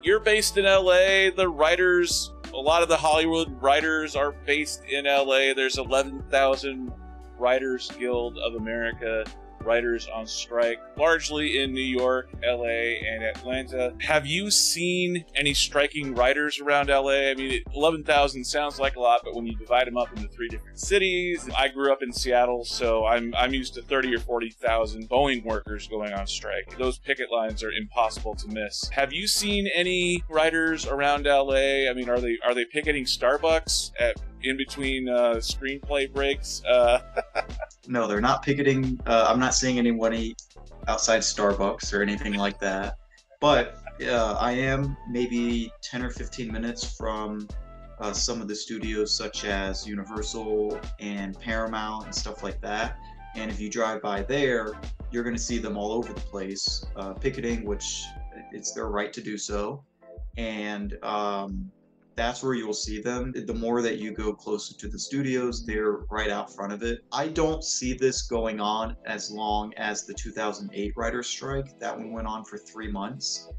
you're based in LA. The writers, a lot of the Hollywood writers are based in LA. There's 11,000 Writers Guild of America writers on strike, largely in New York, LA, and Atlanta. Have you seen any striking writers around LA? I mean, 11,000 sounds like a lot, but when you divide them up into 3 different cities, I grew up in Seattle, so I'm used to 30 or 40,000 Boeing workers going on strike. Those picket lines are impossible to miss. Have you seen any writers around LA? I mean, are they picketing Starbucks in between screenplay breaks? No, they're not picketing. I'm not seeing anybody outside Starbucks or anything like that. But I am maybe 10 or 15 minutes from some of the studios such as Universal and Paramount and stuff like that. And if you drive by there, you're going to see them all over the place picketing, which it's their right to do so. And that's where you'll see them. The more that you go closer to the studios, they're right out front of it. I don't see this going on as long as the 2008 writer's strike. That one went on for 3 months.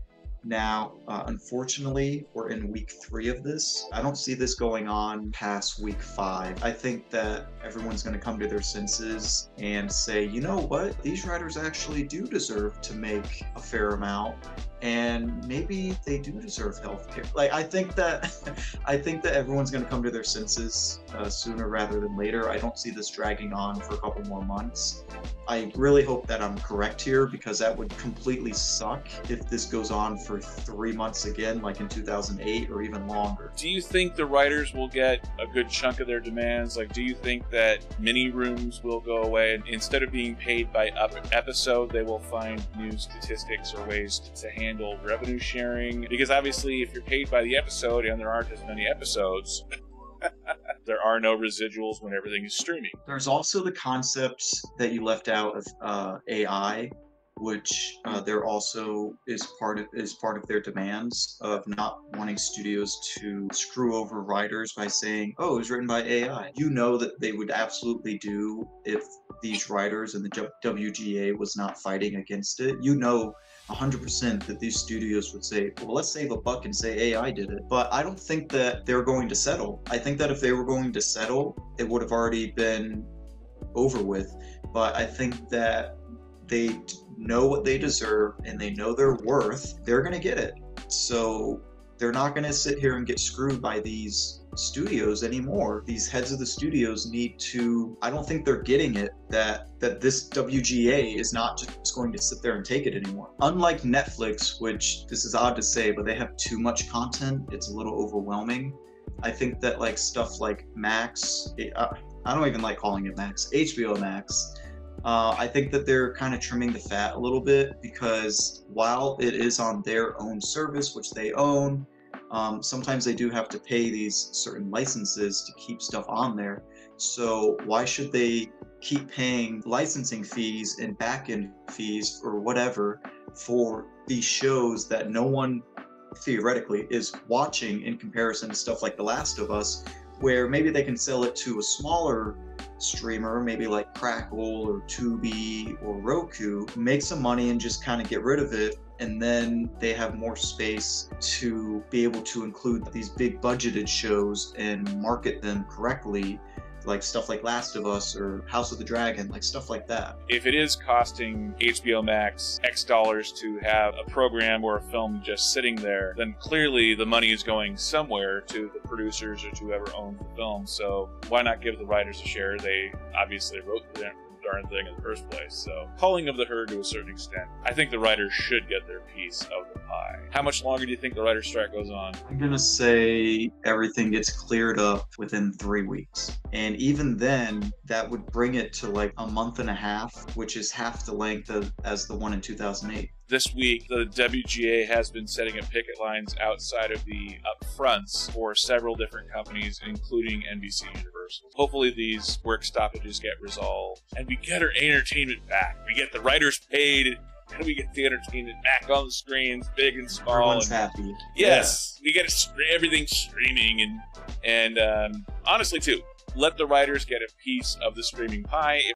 Now, unfortunately, we're in week 3 of this. I don't see this going on past week 5. I think that everyone's going to come to their senses and say, you know what, these writers actually do deserve to make a fair amount, and maybe they do deserve health care. Like, I think that everyone's going to come to their senses sooner rather than later. I don't see this dragging on for a couple more months. I really hope that I'm correct here, because that would completely suck if this goes on for 3 months again, like in 2008 or even longer. Do you think the writers will get a good chunk of their demands? Like, do you think that mini rooms will go away, and instead of being paid by episode, they will find new statistics or ways to handle revenue sharing? Because obviously, if you're paid by the episode and there aren't as many episodes, there are no residuals when everything is streaming. There's also the concept that you left out of AI, which there also is part of their demands of not wanting studios to screw over writers by saying, oh, it was written by AI. You know that they would absolutely do if these writers and the WGA was not fighting against it. You know 100% that these studios would say, well, let's save a buck and say AI did it. But I don't think that they're going to settle. I think that if they were going to settle, it would have already been over with. But I think that they know what they deserve and they know their worth. They're going to get it. So they're not going to sit here and get screwed by these studios anymore. These heads of the studios need to, I don't think they're getting it, that this WGA is not just going to sit there and take it anymore. Unlike Netflix, which, this is odd to say, but they have too much content. It's a little overwhelming. I think that like stuff like Max, I don't even like calling it Max, HBO Max, I think that they're kind of trimming the fat a little bit, because while it is on their own service, which they own, sometimes they do have to pay these certain licenses to keep stuff on there. So why should they keep paying licensing fees and back-end fees or whatever for these shows that no one theoretically is watching, in comparison to stuff like The Last of Us, where maybe they can sell it to a smaller streamer, maybe like Crackle or Tubi or Roku, make some money and just kind of get rid of it, and then they have more space to be able to include these big budgeted shows and market them correctly, like stuff like Last of Us or House of the Dragon, like stuff like that. If it is costing HBO Max X dollars to have a program or a film just sitting there, then clearly the money is going somewhere to the producers or to whoever owns the film. So why not give the writers a share? They obviously wrote the darn thing in the first place. So culling of the herd to a certain extent. I think the writers should get their piece of the pie. How much longer do you think the writer's strike goes on? I'm gonna say everything gets cleared up within 3 weeks. And even then, that would bring it to like a month and a half, which is half the length as the one in 2008. This week, the WGA has been setting up picket lines outside of the upfronts for several different companies, including NBC Universal. Hopefully these work stoppages get resolved, and we get our entertainment back. We get the writers paid, and we get the entertainment back on the screens, big and small. Everyone's happy. Yes, we get everything streaming, and honestly, too, let the writers get a piece of the streaming pie.